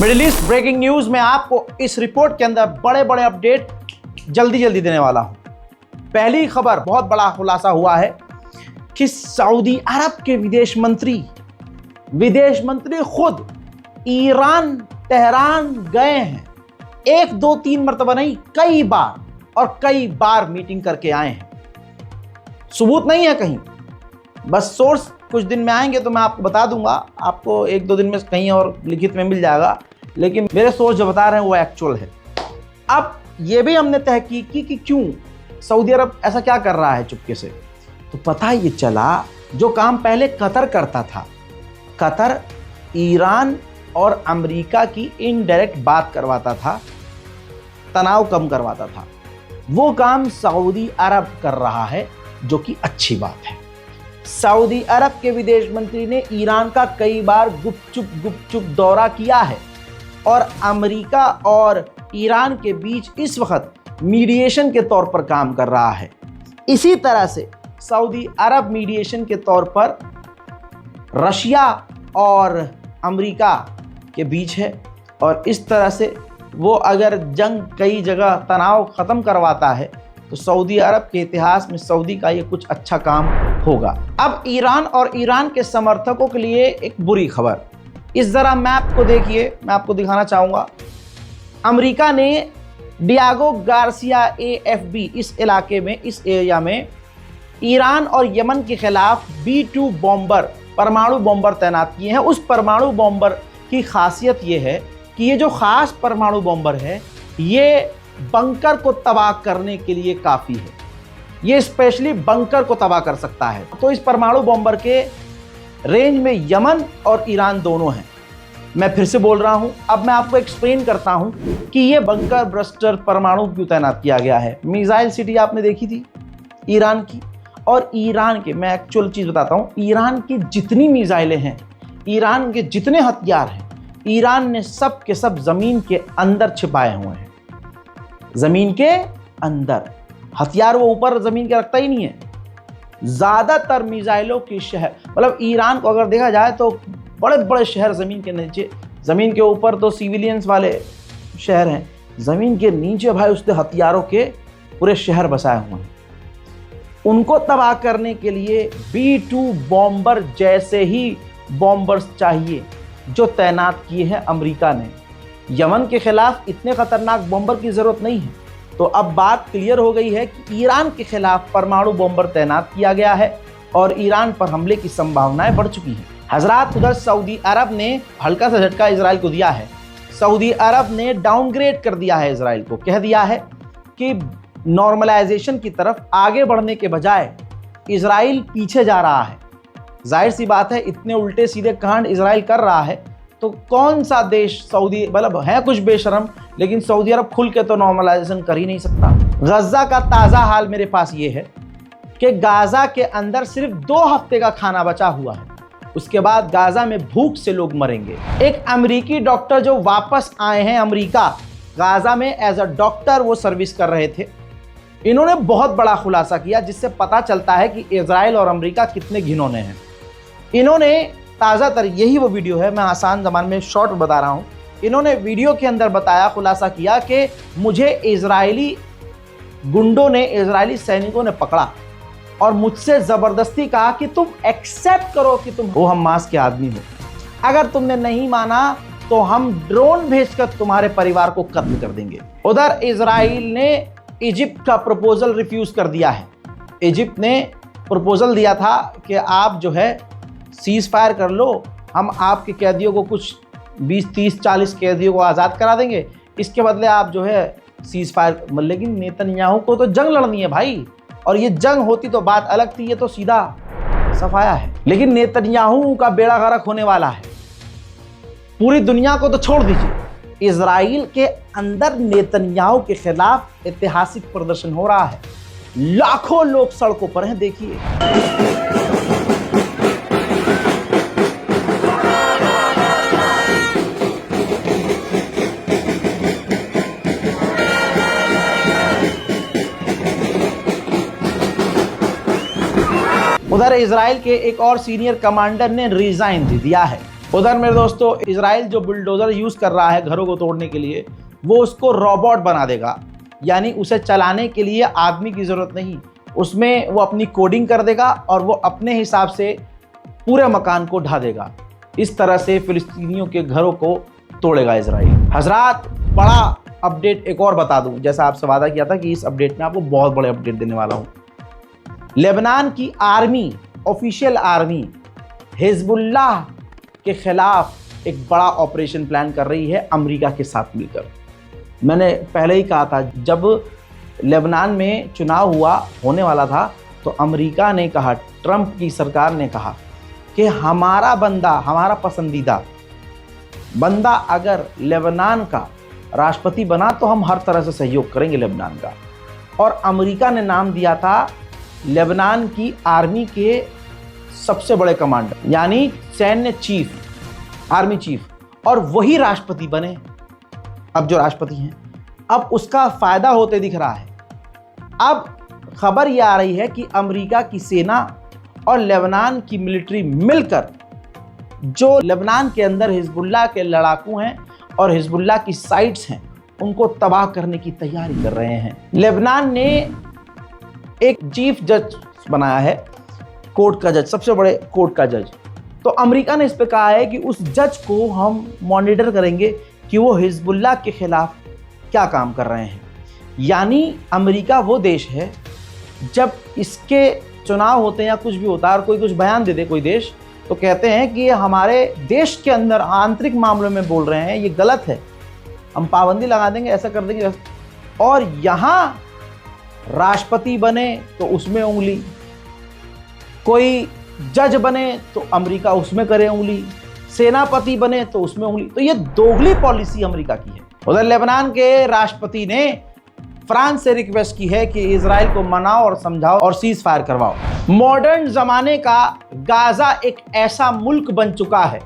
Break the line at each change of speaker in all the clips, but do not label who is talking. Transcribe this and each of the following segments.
Middle east breaking news में आपको इस रिपोर्ट के अंदर बड़े बड़े अपडेट जल्दी देने वाला हूं। पहली खबर, बहुत बड़ा खुलासा हुआ है कि सऊदी अरब के विदेश मंत्री खुद ईरान तेहरान गए हैं। 1 2 3 मरतबा नहीं, कई बार मीटिंग करके आए हैं। सबूत नहीं है कहीं, बस सोर्स कुछ दिन में आएंगे तो मैं आपको बता दूंगा। आपको 1 2 दिन में कहीं और लिखित में मिल जाएगा, लेकिन मेरे सोर्स जो बता रहे हैं वो एक्चुअल है। अब ये भी हमने तहकीक की कि क्यों सऊदी अरब ऐसा क्या कर रहा है चुपके से, तो पता ये चला जो काम पहले कतर करता था, कतर ईरान और अमेरिका की इनडायरेक्ट बात करवाता था, तनाव कम करवाता था, वो काम सऊदी अरब कर रहा है, जो कि अच्छी बात है। सऊदी अरब के विदेश मंत्री ने ईरान का कई बार गुपचुप दौरा किया है और अमेरिका और ईरान के बीच इस वक्त मीडिएशन के तौर पर काम कर रहा है। इसी तरह से सऊदी अरब मीडिएशन के तौर पर रशिया और अमेरिका के बीच है, और इस तरह से वो अगर जंग कई जगह तनाव ख़त्म करवाता है तो सऊदी अरब के इतिहास में सऊदी का ये कुछ अच्छा काम होगा। अब ईरान और ईरान के समर्थकों के लिए एक बुरी खबर। इस ज़रा मैप को देखिए, मैं आपको दिखाना चाहूँगा। अमेरिका ने डियागो गार्सिया AFB इस इलाके में, इस एरिया में ईरान और यमन के खिलाफ B2 बॉम्बर, परमाणु बॉम्बर तैनात किए हैं। उस परमाणु बॉम्बर की खासियत ये है कि ये जो ख़ास परमाणु बॉम्बर है ये बंकर को तबाह करने के लिए काफ़ी है। ये स्पेशली बंकर को तबाह कर सकता है। तो इस परमाणु बॉम्बर के रेंज में यमन और ईरान दोनों हैं। मैं फिर से बोल रहा हूं, अब मैं आपको एक्सप्लेन करता हूं कि ये बंकर ब्रस्टर परमाणु क्यों तैनात किया गया है। मिसाइल सिटी आपने देखी थी ईरान की, और ईरान के, मैं एक्चुअल चीज़ बताता हूं, ईरान की जितनी मिसाइलें हैं, ईरान के जितने हथियार हैं, ईरान ने सब के सब ज़मीन के अंदर छिपाए हुए हैं। ज़मीन के अंदर हथियार वो ऊपर ज़मीन के रखता ही नहीं है। ज़्यादातर मिसाइलों की शहर, मतलब ईरान को अगर देखा जाए तो बड़े बड़े शहर ज़मीन के नीचे, ज़मीन के ऊपर तो सिविलियंस वाले शहर हैं, ज़मीन के नीचे भाई उसने हथियारों के पूरे शहर बसाए हुए हैं। उनको तबाह करने के लिए B2 बॉम्बर जैसे ही बॉम्बर्स चाहिए जो तैनात किए हैं अमेरिका ने। यमन के खिलाफ इतने खतरनाक बॉम्बर की ज़रूरत नहीं है। तो अब बात क्लियर हो गई है कि ईरान के खिलाफ परमाणु बॉम्बर तैनात किया गया है और ईरान पर हमले की संभावनाएं बढ़ चुकी हैं। हजरात, उधर सऊदी अरब ने हल्का सा झटका इजराइल को दिया है। सऊदी अरब ने डाउनग्रेड कर दिया है इजराइल को, कह दिया है कि नॉर्मलाइजेशन की तरफ आगे बढ़ने के बजाय इजराइल पीछे जा रहा है। जाहिर सी बात है, इतने उल्टे सीधे कांड इजराइल कर रहा है तो कौन सा देश, सऊदी, मतलब है कुछ बेशरम, लेकिन सऊदी अरब खुल के तो नॉर्मलाइजेशन कर ही नहीं सकता। गजा का ताज़ा हाल मेरे पास ये है कि गाजा के अंदर सिर्फ 2 हफ्ते का खाना बचा हुआ है। उसके बाद गाजा में भूख से लोग मरेंगे। एक अमेरिकी डॉक्टर जो वापस आए हैं अमेरिका, गाजा में एज अ डॉक्टर वो सर्विस कर रहे थे, इन्होंने बहुत बड़ा खुलासा किया जिससे पता चलता है कि इजराइल और अमेरिका कितने घिनौने हैं। इन्होंने ताज़ातर, यही वो वीडियो है, मैं आसान ज़बान में शॉर्ट बता रहा हूँ। इन्होंने वीडियो के अंदर बताया, खुलासा किया कि मुझे इजरायली गुंडों ने, इजरायली सैनिकों ने पकड़ा और मुझसे ज़बरदस्ती कहा कि तुम एक्सेप्ट करो कि तुम वो हमास के आदमी हो। अगर तुमने नहीं माना तो हम ड्रोन भेजकर तुम्हारे परिवार को कत्ल कर देंगे। उधर इजराइल ने इजिप्ट का प्रपोजल रिफ्यूज़ कर दिया है। इजिप्ट ने प्रपोजल दिया था कि आप जो है सीज़ फायर कर लो, हम आपके कैदियों को कुछ 20 30 40 कैदियों को आज़ाद करा देंगे, इसके बदले आप जो है सीज़ फायर। लेकिन नेतन्याहू को तो जंग लड़नी है भाई, और ये जंग होती तो बात अलग थी, ये तो सीधा सफाया है। लेकिन नेतन्याहू का बेड़ा गर्क होने वाला है। पूरी दुनिया को तो छोड़ दीजिए, इजराइल के अंदर नेतन्याहू के खिलाफ ऐतिहासिक प्रदर्शन हो रहा है। लाखों लोग सड़कों पर हैं, देखिए। उधर इजराइल के एक और सीनियर कमांडर ने रिजाइन दे दिया है। उधर मेरे दोस्तों, इजराइल जो बुलडोजर यूज कर रहा है घरों को तोड़ने के लिए, वो उसको रोबोट बना देगा, यानी उसे चलाने के लिए आदमी की जरूरत नहीं, उसमें वो अपनी कोडिंग कर देगा और वो अपने हिसाब से पूरे मकान को ढा देगा। इस तरह से फिलिस्तीनियों के घरों को तोड़ेगा इजराइल। हजरात, बड़ा अपडेट एक और बता दूं, जैसा आपसे वादा किया था कि इस अपडेट में आपको बहुत बड़े अपडेट देने वाला हूं। लेबनान की आर्मी, ऑफिशियल आर्मी, हिजबुल्लाह के खिलाफ एक बड़ा ऑपरेशन प्लान कर रही है अमेरिका के साथ मिलकर। मैंने पहले ही कहा था, जब लेबनान में चुनाव होने वाला था, तो अमेरिका ने कहा, ट्रंप की सरकार ने कहा कि हमारा बंदा, हमारा पसंदीदा बंदा अगर लेबनान का राष्ट्रपति बना तो हम हर तरह से सहयोग करेंगे लेबनान का। और अमेरिका ने नाम दिया था लेबनान की आर्मी के सबसे बड़े कमांडर, यानी सैन्य चीफ, आर्मी चीफ, और वही राष्ट्रपति बने। अब जो राष्ट्रपति हैं, अब उसका फायदा होते दिख रहा है। अब खबर यह आ रही है कि अमेरिका की सेना और लेबनान की मिलिट्री मिलकर जो लेबनान के अंदर हिजबुल्लाह के लड़ाकू हैं और हिजबुल्लाह की साइट्स हैं, उनको तबाह करने की तैयारी कर रहे हैं। लेबनान ने एक चीफ जज बनाया है, कोर्ट का जज, सबसे बड़े कोर्ट का जज। तो अमेरिका ने इस पे कहा है कि उस जज को हम मॉनिटर करेंगे कि वो हिजबुल्लाह के खिलाफ क्या काम कर रहे हैं। यानी अमेरिका वो देश है, जब इसके चुनाव होते हैं या कुछ भी होता है और कोई कुछ बयान दे दे कोई देश, तो कहते हैं कि ये हमारे देश के अंदर आंतरिक मामलों में बोल रहे हैं, ये गलत है, हम पाबंदी लगा देंगे, ऐसा कर देंगे। और यहाँ राष्ट्रपति बने तो उसमें उंगली, कोई जज बने तो अमेरिका उसमें करे उंगली, सेनापति बने तो उसमें उंगली। तो ये दोगली पॉलिसी अमेरिका की है। उधर लेबनान के राष्ट्रपति ने फ्रांस से रिक्वेस्ट की है कि इजराइल को मनाओ और समझाओ और सीज फायर करवाओ। मॉडर्न जमाने का गाजा एक ऐसा मुल्क बन चुका है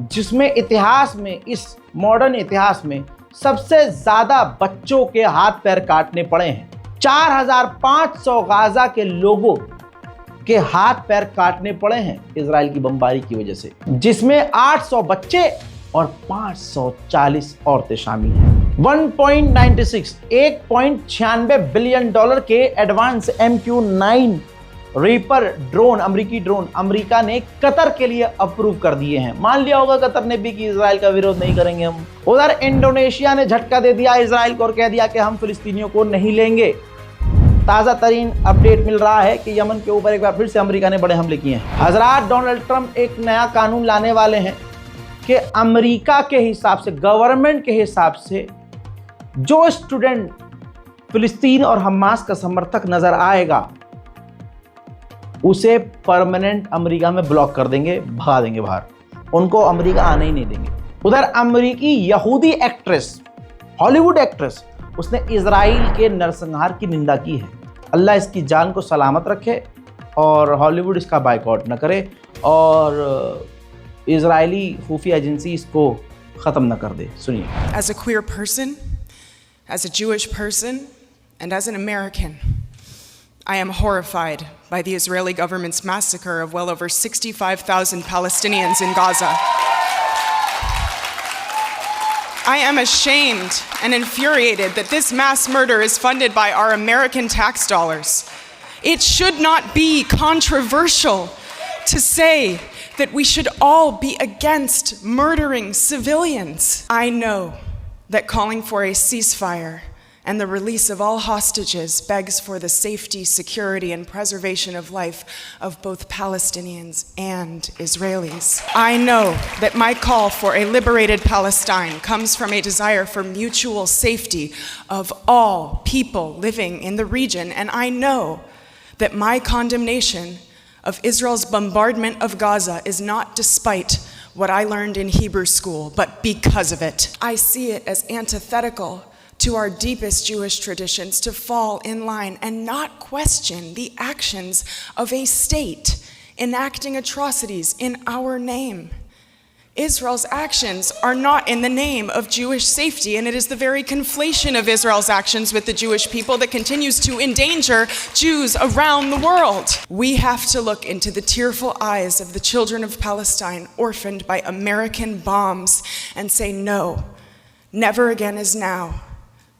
जिसमें इतिहास में, इस मॉडर्न इतिहास में सबसे ज्यादा बच्चों के हाथ पैर काटने पड़े हैं। 4500 गाजा के लोगों के हाथ पैर काटने पड़े हैं इजराइल की बमबारी की वजह से, जिसमें 800 बच्चे और 540 औरतें शामिल हैं। 1.96 बिलियन डॉलर के एडवांस MQ-9 रीपर ड्रोन, अमेरिकी ड्रोन, अमेरिका ने कतर के लिए अप्रूव कर दिए हैं। मान लिया होगा कतर ने भी कि इजराइल का विरोध नहीं करेंगे हम। उधर इंडोनेशिया ने झटका दे दिया इजराइल को और कह दिया कि हम फिलिस्तीनियों को नहीं लेंगे। ताज़ा तरीन अपडेट मिल रहा है कि यमन के ऊपर एक बार फिर से अमेरिका ने बड़े हमले किए हैं। हजरात, डोनाल्ड ट्रंप एक नया कानून लाने वाले हैं कि अमेरिका के हिसाब से, गवर्नमेंट के हिसाब से, जो स्टूडेंट फिलिस्तीन और हमास का समर्थक नजर आएगा उसे परमानेंट अमेरिका में ब्लॉक कर देंगे, भगा देंगे बाहर, उनको अमेरिका आने ही नहीं देंगे। उधर अमेरिकी यहूदी एक्ट्रेस, हॉलीवुड एक्ट्रेस, उसने इजराइल के नरसंहार की निंदा की है। अल्लाह इसकी जान को सलामत रखे और हॉलीवुड इसका बाइकआउट न करे और इजरायली खुफिया एजेंसी इसको ख़त्म न कर दे। सुनिए।
As a queer person, as a Jewish person, and as an American, I am horrified by the Israeli government's massacre of well over 65,000 Palestinians in Gaza. I am ashamed and infuriated that this mass murder is funded by our American tax dollars. It should not be controversial to say that we should all be against murdering civilians. I know that calling for a ceasefire and the release of all hostages begs for the safety, security, and preservation of life of both Palestinians and Israelis. I know that my call for a liberated Palestine comes from a desire for mutual safety of all people living in the region, and I know that my condemnation of Israel's bombardment of Gaza is not despite what I learned in Hebrew school, but because of it. I see it as antithetical to our deepest Jewish traditions to fall in line and not question the actions of a state enacting atrocities in our name. Israel's actions are not in the name of Jewish safety, and it is the very conflation of Israel's actions with the Jewish people that continues to endanger Jews around the world. We have to look into the tearful eyes of the children of Palestine orphaned by American bombs and say, no, never again is now,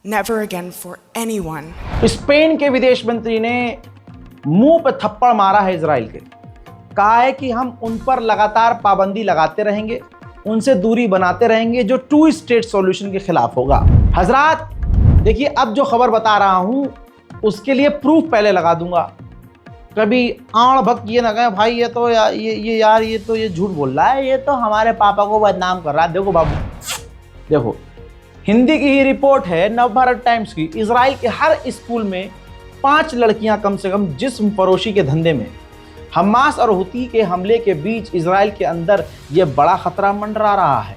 never again for anyone.
Spain के विदेश मंत्री ने मुंह पे थप्पड़ मारा है Israel के, कहा है कि हम उन पर लगातार पाबंदी लगाते रहेंगे, उनसे दूरी बनाते रहेंगे, जो 2 स्टेट सॉल्यूशन के खिलाफ होगा। हजरात देखिए, अब जो खबर बता रहा हूं उसके लिए प्रूफ पहले लगा दूंगा। कभी आड़ भक्त ये ना कहें भाई ये तो ये झूठ बोल रहा है, ये तो हमारे पापा को बदनाम कर रहा है। देखो बाबू, देखो हिंदी की ही रिपोर्ट है नवभारत टाइम्स की, इजराइल के हर स्कूल में 5 लड़कियां कम से कम जिस्म फरोशी के धंधे में। हमास और हुती के हमले के बीच इजराइल के अंदर यह बड़ा खतरा मंडरा रहा है।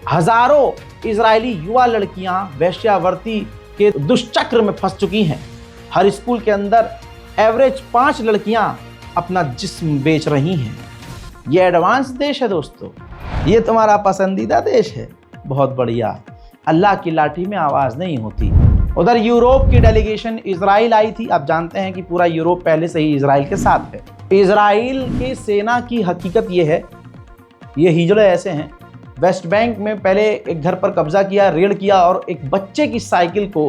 हजारों इजरायली युवा लड़कियां वेश्यावृत्ति के दुष्चक्र में फंस चुकी हैं। हर स्कूल के अंदर एवरेज 5 लड़कियां अपना जिस्म बेच रही हैं। यह एडवांस देश है दोस्तों, ये तुम्हारा पसंदीदा देश है। बहुत बढ़िया, अल्लाह की लाठी में आवाज नहीं होती। उधर यूरोप की डेलीगेशन इजराइल आई थी। आप जानते हैं कि पूरा यूरोप पहले से ही इजराइल के साथ है। इजराइल की सेना की हकीकत ये है, ये हिजड़े ऐसे हैं, वेस्ट बैंक में पहले एक घर पर कब्जा किया, रेड किया और एक बच्चे की साइकिल को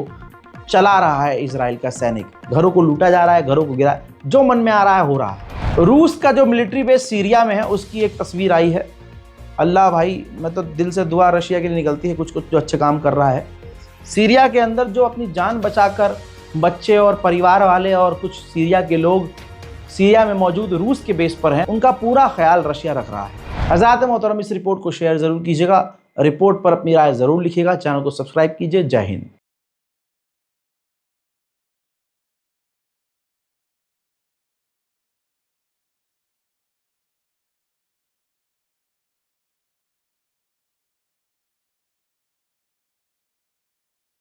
चला रहा है इजराइल का सैनिक। घरों को लूटा जा रहा है, घरों को गिरा, जो मन में आ रहा है हो रहा है। रूस का जो मिलिट्री बेस सीरिया में है उसकी एक तस्वीर आई है। अल्लाह भाई, मैं तो दिल से दुआ रशिया के लिए निकलती है, कुछ कुछ जो अच्छे काम कर रहा है। सीरिया के अंदर जो अपनी जान बचाकर बच्चे और परिवार वाले और कुछ सीरिया के लोग सीरिया में मौजूद रूस के बेस पर हैं, उनका पूरा ख्याल रशिया रख रहा है। हज़रात मोहतरम, इस रिपोर्ट को शेयर ज़रूर कीजिएगा, रिपोर्ट पर अपनी राय ज़रूर लिखिएगा, चैनल को सब्सक्राइब कीजिए। जय हिंद।